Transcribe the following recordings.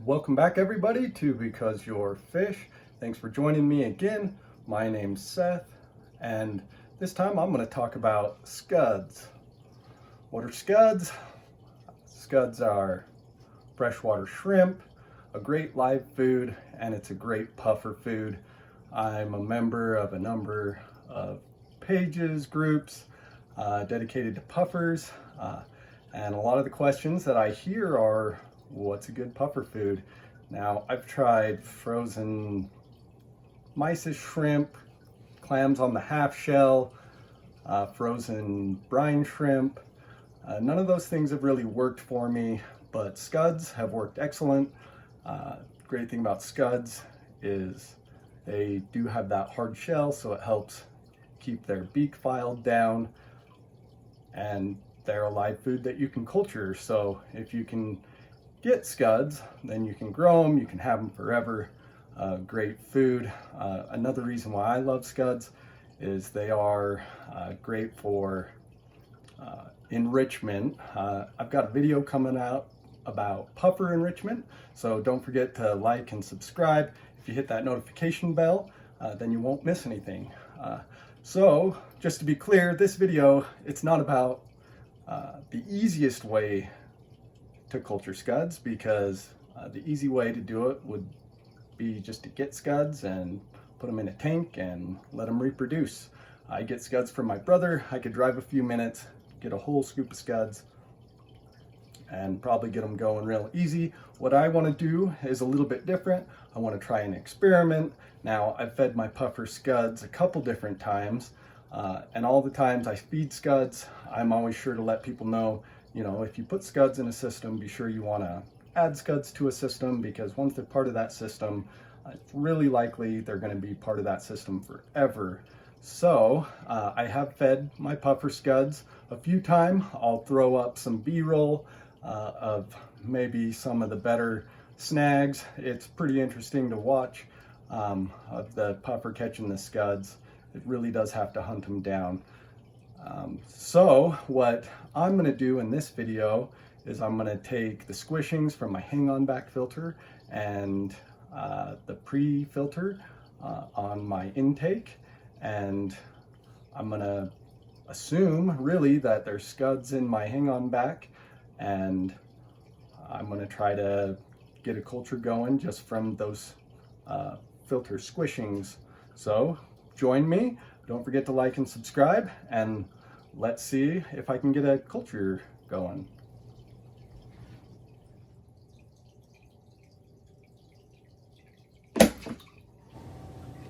Welcome back everybody to Because You're Fish. Thanks for joining me again. My name's Seth, and this time I'm going to talk about scuds. What are scuds? Scuds are freshwater shrimp, a great live food, and it's a great puffer food. I'm a member of a number of pages, groups dedicated to puffers, and a lot of the questions that I hear are, what's a good puffer food? Now, I've tried frozen mysis shrimp, clams on the half shell, frozen brine shrimp. None of those things have really worked for me, but scuds have worked excellent. Great thing about scuds is they do have that hard shell, so it helps keep their beak filed down, and they're a live food that you can culture. So if you can get scuds, then you can grow them, you can have them forever. Great food. Another reason why I love scuds is they are great for enrichment. I've got a video coming out about puffer enrichment, so don't forget to like and subscribe. If you hit that notification bell, then you won't miss anything. So just to be clear, this video, it's not about the easiest way to culture scuds, because the easy way to do it would be just to get scuds and put them in a tank and let them reproduce. I get scuds from my brother. I could drive a few minutes, get a whole scoop of scuds, and probably get them going real easy. What I want to do is a little bit different. I want to try an experiment. Now, I've fed my puffer scuds a couple different times, and all the times I feed scuds, I'm always sure to let people know, you know, if you put scuds in a system, be sure you want to add scuds to a system, because once they're part of that system, it's really likely they're going to be part of that system forever. So I have fed my puffer scuds a few times. I'll throw up some B-roll of maybe some of the better snags. It's pretty interesting to watch of the puffer catching the scuds. It really does have to hunt them down. So what I'm going to do in this video is I'm going to take the squishings from my hang-on back filter and the pre-filter on my intake, and I'm going to assume really that there's scuds in my hang-on back, and I'm going to try to get a culture going just from those filter squishings. So join me. Don't forget to like and subscribe, and let's see if I can get a culture going.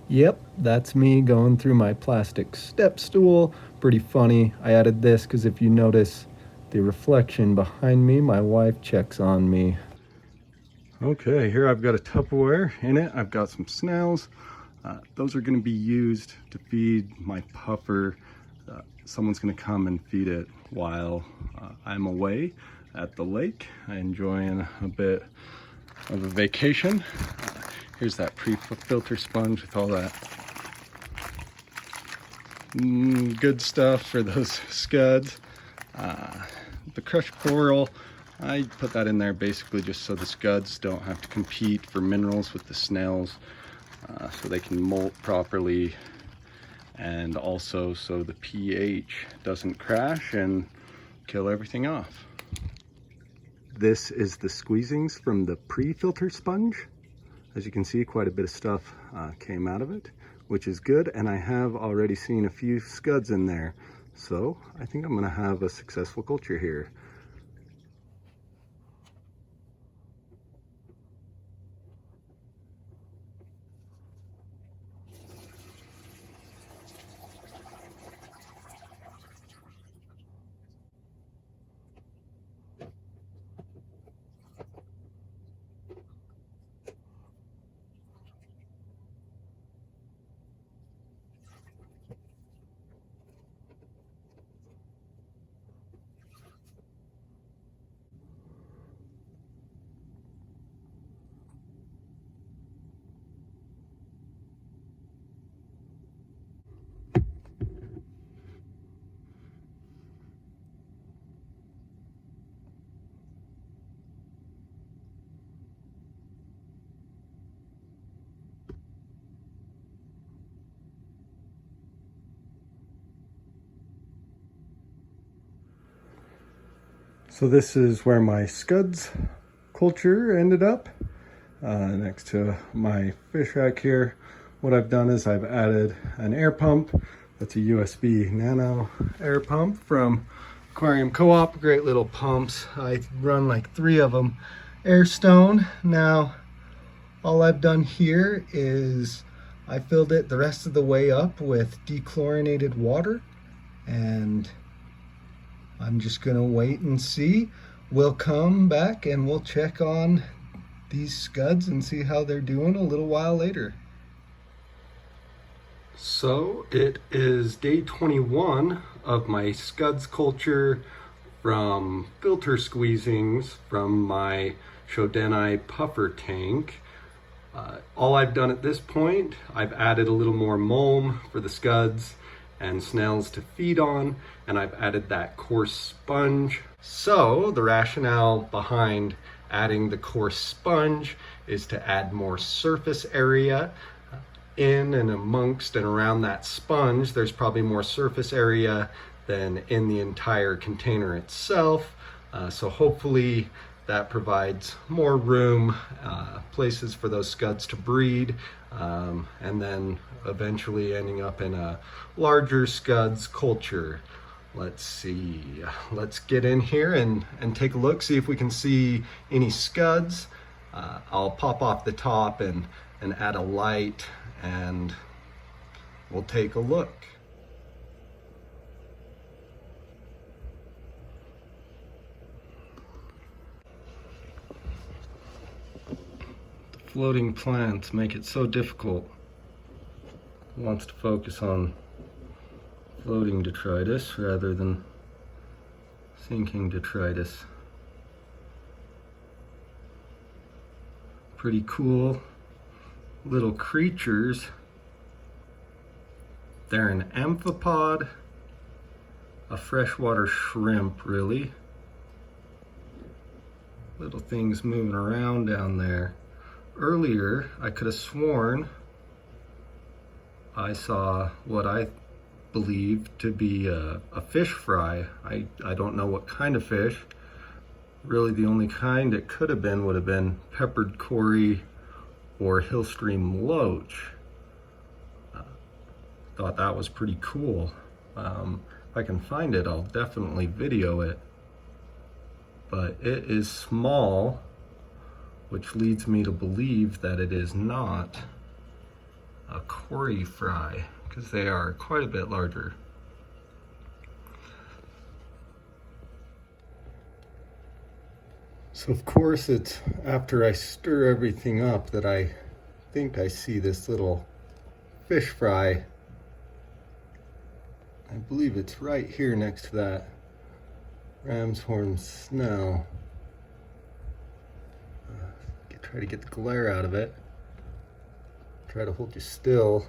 Yep, that's me going through my plastic step stool. Pretty funny. I added this because if you notice the reflection behind me, my wife checks on me. Okay, here I've got a Tupperware. In it, I've got some snails. Those are going to be used to feed my puffer. Someone's going to come and feed it while I'm away at the lake, enjoying a bit of a vacation. Here's that pre-filter sponge with all that good stuff for those scuds. The crushed coral, I put that in there basically just so the scuds don't have to compete for minerals with the snails, so they can molt properly, and also so the pH doesn't crash and kill everything off. This is the squeezings from the pre-filter sponge. As you can see, quite a bit of stuff came out of it, which is good, and I have already seen a few scuds in there, so I think I'm going to have a successful culture here. So this is where my Scuds culture ended up, next to my fish rack here. What I've done is I've added an air pump. That's a USB nano air pump from Aquarium Co-op. Great little pumps. I run like 3 of them. Airstone. Now, all I've done here is I filled it the rest of the way up with dechlorinated water, and I'm just gonna wait and see. We'll come back and we'll check on these Scuds and see how they're doing a little while later. So it is day 21 of my Scuds culture from filter squeezings from my Shodenai puffer tank. All I've done at this point, I've added a little more mulm for the Scuds and Snails to feed on, and I've added that coarse sponge. So the rationale behind adding the coarse sponge is to add more surface area in and amongst and around that sponge. There's probably more surface area than in the entire container itself. So hopefully that provides more room, places for those Scuds to breed, and then eventually ending up in a larger Scuds culture. Let's see, let's get in here and take a look, see if we can see any Scuds. I'll pop off the top and add a light, and we'll take a look. Floating plants make it so difficult. It wants to focus on floating detritus rather than sinking detritus. Pretty cool little creatures. They're an amphipod, a freshwater shrimp, really. Little things moving around down there. Earlier, I could have sworn I saw what I believe to be a fish fry. I don't know what kind of fish. Really, the only kind it could have been would have been peppered cory or hillstream loach. Thought that was pretty cool. If I can find it, I'll definitely video it. But it is small, which leads me to believe that it is not a cory fry, because they are quite a bit larger. So of course it's after I stir everything up that I think I see this little fish fry. I believe it's right here next to that ram's horn snell. Try to get the glare out of it. Try to hold you still.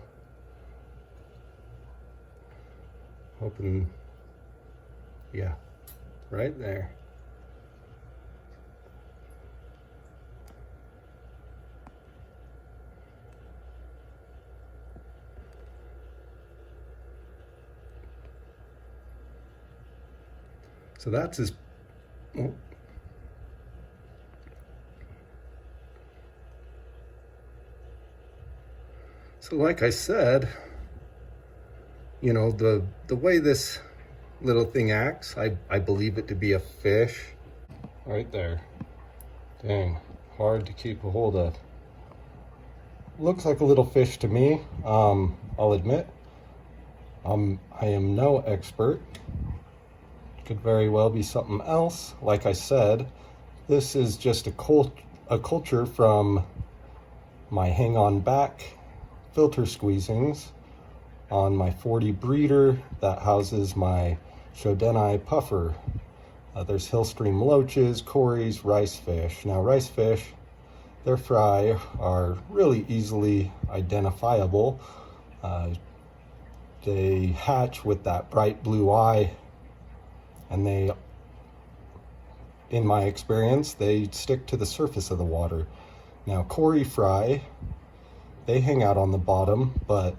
Hoping, yeah, right there. So that's his, oh. So like I said, you know, the way this little thing acts, I believe it to be a fish. Right there. Dang, hard to keep a hold of. Looks like a little fish to me, I'll admit. I am no expert. Could very well be something else. Like I said, this is just a culture from my hang on back filter squeezings on my 40 breeder that houses my Shodenai puffer. There's hillstream loaches, cories, rice fish. Now rice fish, their fry are really easily identifiable. They hatch with that bright blue eye, and they, in my experience, they stick to the surface of the water. Now cory fry, they hang out on the bottom, but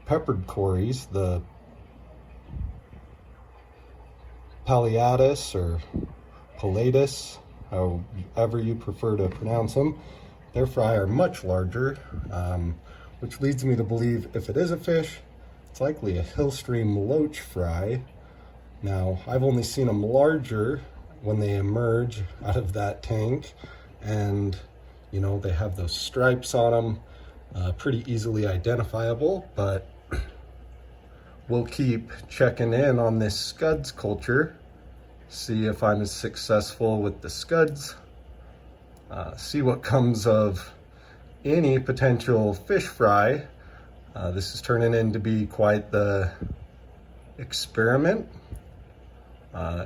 peppered cories, the Paliatus or pilatus, however you prefer to pronounce them. Their fry are much larger, which leads me to believe if it is a fish, it's likely a hill stream loach fry. Now, I've only seen them larger when they emerge out of that tank, and you know, they have those stripes on them, pretty easily identifiable, but we'll keep checking in on this Scuds culture, see if I'm as successful with the Scuds, see what comes of any potential fish fry. This is turning in to be quite the experiment.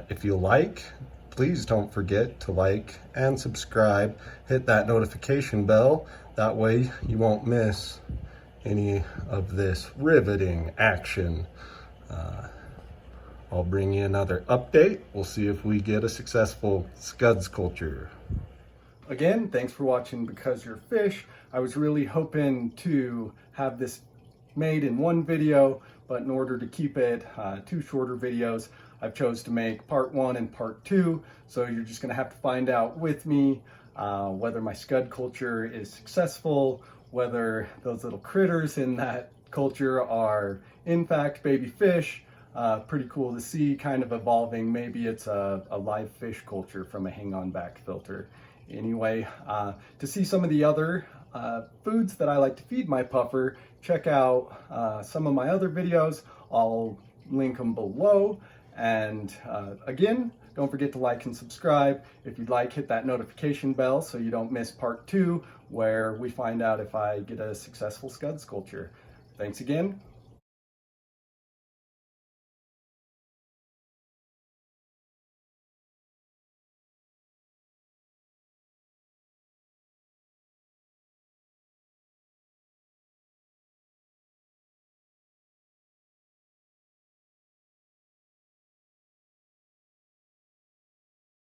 If you like, please don't forget to like and subscribe. Hit that notification bell. That way you won't miss any of this riveting action. I'll bring you another update. We'll see if we get a successful Scuds culture. Again, thanks for watching Because You're Fish. I was really hoping to have this made in one video, but in order to keep it 2 shorter videos, I've chose to make part 1 and part 2. So you're just gonna have to find out with me whether my Scud culture is successful, whether those little critters in that culture are in fact baby fish. Pretty cool to see, kind of evolving. Maybe it's a live fish culture from a hang-on back filter. Anyway, to see some of the other foods that I like to feed my puffer, check out some of my other videos. I'll link them below. And again, don't forget to like and subscribe. If you'd like, hit that notification bell so you don't miss part 2, where we find out if I get a successful Scuds culture. Thanks again.